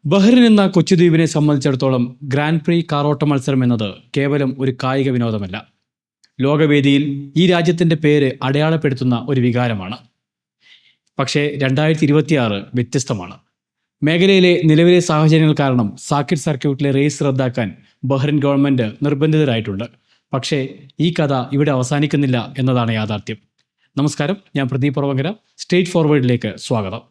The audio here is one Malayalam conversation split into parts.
ബഹ്റിൻ എന്ന കൊച്ചുദ്വീപിനെ സംബന്ധിച്ചിടത്തോളം ഗ്രാൻഡ് പ്രീ കാറോട്ട മത്സരം എന്നത് കേവലം ഒരു കായിക വിനോദമല്ല. ലോകവേദിയിൽ ഈ രാജ്യത്തിൻ്റെ പേര് അടയാളപ്പെടുത്തുന്ന ഒരു വികാരമാണ്. പക്ഷേ 2026 വ്യത്യസ്തമാണ്. മേഖലയിലെ നിലവിലെ സാഹചര്യങ്ങൾ കാരണം സാക്കിർ സർക്യൂട്ടിലെ റേസ് റദ്ദാക്കാൻ ബഹ്റിൻ ഗവൺമെൻറ് നിർബന്ധിതരായിട്ടുണ്ട്. പക്ഷേ ഈ കഥ ഇവിടെ അവസാനിക്കുന്നില്ല എന്നതാണ് യാഥാർത്ഥ്യം. നമസ്കാരം, ഞാൻ പ്രദീപ് പ്രവങ്കര. സ്ട്രേറ്റ് ഫോർവേഡിലേക്ക് സ്വാഗതം.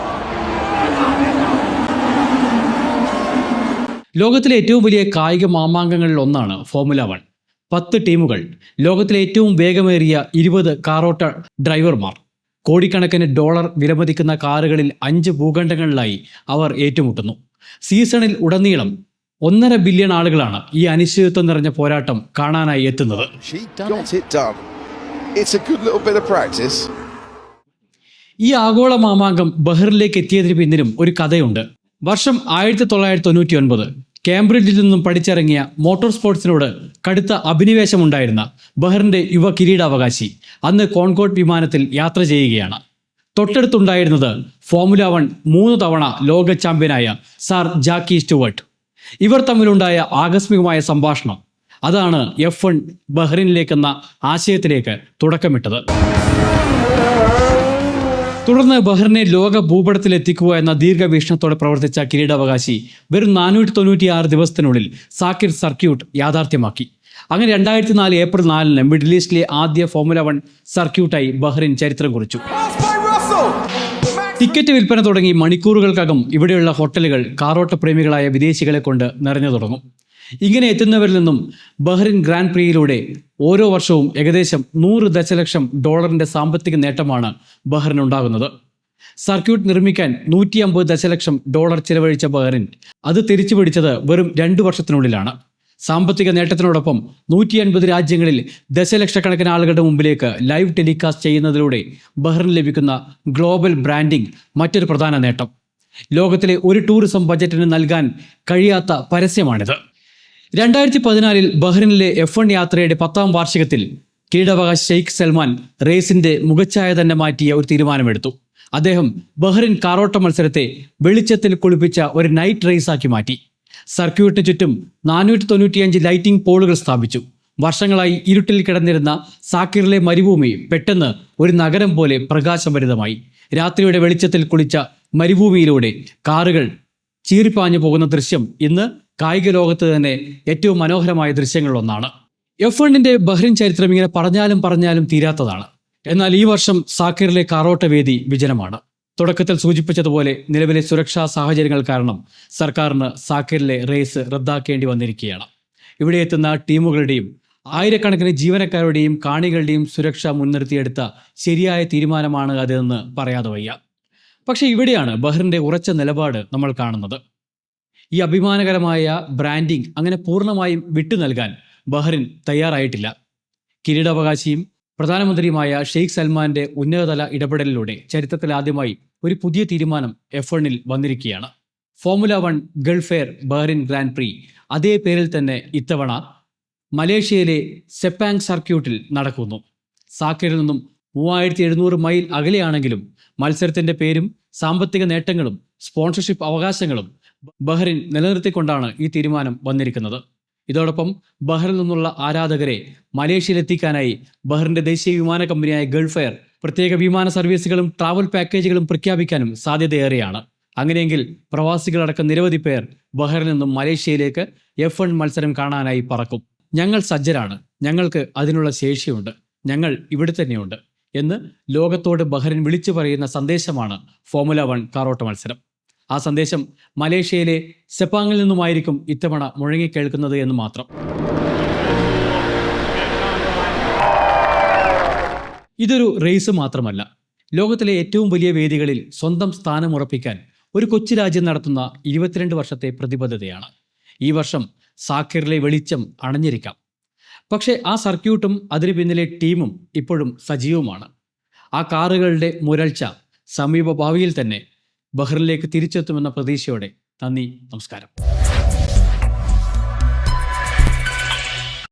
ലോകത്തിലെ ഏറ്റവും വലിയ കായിക മാമാങ്കങ്ങളിൽ ഒന്നാണ് ഫോർമുല 1. 10 ടീമുകൾ, ലോകത്തിലെ ഏറ്റവും വേഗമേറിയ 20 കാറോട്ട ഡ്രൈവർമാർ, കോടിക്കണക്കിന് ഡോളർ വിലമതിക്കുന്ന കാറുകളിൽ 5 ഭൂഖണ്ഡങ്ങളിലായി അവർ ഏറ്റുമുട്ടുന്നു. സീസണിൽ ഉടനീളം 1.5 ബില്യൺ ആളുകളാണ് ഈ അനിശ്ചിതത്വം നിറഞ്ഞ പോരാട്ടം കാണാനായി എത്തുന്നത്. ഈ ആഗോള മാമാങ്കം ബഹ്റിനിലേക്ക് എത്തിയതിന് പിന്നിലും ഒരു കഥയുണ്ട്. വർഷം 1999 കേംബ്രിഡ്ജിൽ നിന്നും പഠിച്ചിറങ്ങിയ മോട്ടോർ സ്പോർട്സിനോട് കടുത്ത അഭിനിവേശമുണ്ടായിരുന്ന ബഹ്റിന്റെ യുവ കിരീടാവകാശി അന്ന് കോൺകോർഡ് വിമാനത്തിൽ യാത്ര ചെയ്യുകയാണ്. തൊട്ടടുത്തുണ്ടായിരുന്നത് ഫോർമുല 1 3 തവണ ലോക ചാമ്പ്യനായ സർ ജാക്കി സ്റ്റുവർട്ട്. ഇവർ തമ്മിലുണ്ടായ ആകസ്മികമായ സംഭാഷണം അതാണ് F1 ബഹ്റിനിലേക്കെന്ന ആശയത്തിലേക്ക് തുടക്കമിട്ടത്. തുടർന്ന് ബഹ്റിനെ ലോക ഭൂപടത്തിലെത്തിക്കുക എന്ന ദീർഘവീക്ഷണത്തോടെ പ്രവർത്തിച്ച കിരീടാവകാശി വെറും 496 ദിവസത്തിനുള്ളിൽ സാക്കിർ സർക്യൂട്ട് യാഥാർത്ഥ്യമാക്കി. അങ്ങനെ 2004 ഏപ്രിൽ 4 മിഡിൽ ഈസ്റ്റിലെ ആദ്യ ഫോർമുല 1 സർക്യൂട്ടായി ബഹ്റിൻ ചരിത്രം കുറിച്ചു. ടിക്കറ്റ് വിൽപ്പന തുടങ്ങി മണിക്കൂറുകൾക്കകം ഇവിടെയുള്ള ഹോട്ടലുകൾ കാറോട്ട പ്രേമികളായ വിദേശികളെ കൊണ്ട് നിറഞ്ഞു തുടങ്ങും. ഇങ്ങനെ എത്തുന്നവരിൽ നിന്നും ബഹ്റിൻ ഗ്രാൻഡ് പ്രീയിലൂടെ ഓരോ വർഷവും ഏകദേശം 100 ദശലക്ഷം ഡോളറിന്റെ സാമ്പത്തിക നേട്ടമാണ് ബഹ്റിൻ ഉണ്ടാകുന്നത്. സർക്യൂട്ട് നിർമ്മിക്കാൻ 150 ദശലക്ഷം ഡോളർ ചിലവഴിച്ച ബഹ്റിൻ അത് തിരിച്ചു പിടിച്ചത് വെറും 2 വർഷത്തിനുള്ളിലാണ്. സാമ്പത്തിക നേട്ടത്തിനോടൊപ്പം 180 രാജ്യങ്ങളിൽ ദശലക്ഷക്കണക്കിന് ആളുകളുടെ മുമ്പിലേക്ക് ലൈവ് ടെലികാസ്റ്റ് ചെയ്യുന്നതിലൂടെ ബഹ്റിന് ലഭിക്കുന്ന ഗ്ലോബൽ ബ്രാൻഡിംഗ് മറ്റൊരു പ്രധാന നേട്ടം. ലോകത്തിലെ ഒരു ടൂറിസം ബജറ്റിന് നൽകാൻ കഴിയാത്ത പരസ്യമാണിത്. 2014 ബഹ്റിനിലെ F1 യാത്രയുടെ 10ാം വാർഷികത്തിൽ കിരീടാവകാശി ഷെയ്ഖ് സൽമാൻ റേസിന്റെ മുഖച്ഛായ തന്നെ മാറ്റിയ ഒരു തീരുമാനമെടുത്തു. അദ്ദേഹം ബഹ്റിൻ കാറോട്ട മത്സരത്തെ വെളിച്ചത്തിൽ കുളിപ്പിച്ച ഒരു നൈറ്റ് റേസാക്കി മാറ്റി. സർക്യൂട്ടിന് ചുറ്റും 495 ലൈറ്റിംഗ് പോളുകൾ സ്ഥാപിച്ചു. വർഷങ്ങളായി ഇരുട്ടിൽ കിടന്നിരുന്ന സാക്കിറിലെ മരുഭൂമി പെട്ടെന്ന് ഒരു നഗരം പോലെ പ്രകാശഭരിതമായി. രാത്രിയുടെ വെളിച്ചത്തിൽ കുളിച്ച മരുഭൂമിയിലൂടെ കാറുകൾ ചീറിപ്പാഞ്ഞു പോകുന്ന ദൃശ്യം ഇന്ന് കായിക ലോകത്ത് തന്നെ ഏറ്റവും മനോഹരമായ ദൃശ്യങ്ങളിലൊന്നാണ്. F1ന്റെ ബഹ്റിൻ ചരിത്രം ഇങ്ങനെ പറഞ്ഞാലും തീരാത്തതാണ്. എന്നാൽ ഈ വർഷം സാക്കിറിലെ കാറോട്ട വേദി വിജനമാണ്. തുടക്കത്തിൽ സൂചിപ്പിച്ചതുപോലെ നിലവിലെ സുരക്ഷാ സാഹചര്യങ്ങൾ കാരണം സർക്കാരിന് സാക്കിറിലെ റേസ് റദ്ദാക്കേണ്ടി വന്നിരിക്കുകയാണ്. ഇവിടെ എത്തുന്ന ടീമുകളുടെയും ആയിരക്കണക്കിന് ജീവനക്കാരുടെയും കാണികളുടെയും സുരക്ഷ മുൻനിർത്തിയെടുത്ത ശരിയായ തീരുമാനമാണ് അതെന്ന് പറയാതെ വയ്യ. പക്ഷേ ഇവിടെയാണ് ബഹ്റിന്റെ ഉറച്ച നിലപാട് നമ്മൾ കാണുന്നത്. ഈ അഭിമാനകരമായ ബ്രാൻഡിംഗ് അങ്ങനെ പൂർണ്ണമായും വിട്ടു നൽകാൻ ബഹ്റിൻ തയ്യാറായിട്ടില്ല. കിരീടാവകാശിയും പ്രധാനമന്ത്രിയുമായ ഷെയ്ഖ് സൽമാന്റെ ഉന്നതതല ഇടപെടലിലൂടെ ചരിത്രത്തിൽ ആദ്യമായി ഒരു പുതിയ തീരുമാനം F1ൽ വന്നിരിക്കുകയാണ്. Formula 1 Gulf air Bahrain grand pre അതേ പേരിൽ തന്നെ ഇത്തവണ മലേഷ്യയിലെ സെപ്പാങ് സർക്യൂട്ടിൽ നടക്കുന്നു. സാക്കിറിൽ നിന്നും 3700 മൈൽ അകലെയാണെങ്കിലും മത്സരത്തിന്റെ പേരും സാമ്പത്തിക നേട്ടങ്ങളും സ്പോൺസർഷിപ്പ് അവകാശങ്ങളും ബഹ്റിൻ നിലനിർത്തിക്കൊണ്ടാണ് ഈ തീരുമാനം വന്നിരിക്കുന്നത്. ഇതോടൊപ്പം ബഹ്റിൽ നിന്നുള്ള ആരാധകരെ മലേഷ്യയിലെത്തിക്കാനായി ബഹ്റിന്റെ ദേശീയ വിമാന കമ്പനിയായ ഗൾഫ് എയർ പ്രത്യേക വിമാന സർവീസുകളും ട്രാവൽ പാക്കേജുകളും പ്രഖ്യാപിക്കാനും സാധ്യതയേറെയാണ്. അങ്ങനെയെങ്കിൽ പ്രവാസികളടക്കം നിരവധി പേർ ബഹ്റിൽ നിന്നും മലേഷ്യയിലേക്ക് F1 മത്സരം കാണാനായി പറക്കും. ഞങ്ങൾ സജ്ജരാണ്, ഞങ്ങൾക്ക് അതിനുള്ള ശേഷിയുണ്ട്, ഞങ്ങൾ ഇവിടെ തന്നെയുണ്ട് എന്ന് ലോകത്തോട് ബഹ്റിൻ വിളിച്ചു പറയുന്ന സന്ദേശമാണ് ഫോർമുല 1 കാറോട്ട മത്സരം. ആ സന്ദേശം മലേഷ്യയിലെ സെപ്പാങ്ങിൽ നിന്നുമായിരിക്കും ഇത്തവണ മുഴങ്ങിക്കേൾക്കുന്നത് എന്ന് മാത്രം. ഇതൊരു റേസ് മാത്രമല്ല, ലോകത്തിലെ ഏറ്റവും വലിയ വേദികളിൽ സ്വന്തം സ്ഥാനം ഉറപ്പിക്കാൻ ഒരു കൊച്ചു രാജ്യം നടത്തുന്ന 22 വർഷത്തെ പ്രതിബദ്ധതയാണ്. ഈ വർഷം സാക്കിറിലെ വെളിച്ചം അണഞ്ഞിരിക്കാം. പക്ഷേ ആ സർക്യൂട്ടും അതിന് പിന്നിലെ ടീമും ഇപ്പോഴും സജീവമാണ്. ആ കാറുകളുടെ മുരൾച്ച സമീപ ഭാവിയിൽ തന്നെ ബഹ്റിനിലേക്ക് തിരിച്ചെത്തുമെന്ന പ്രതീക്ഷയോടെ നന്ദി, നമസ്കാരം.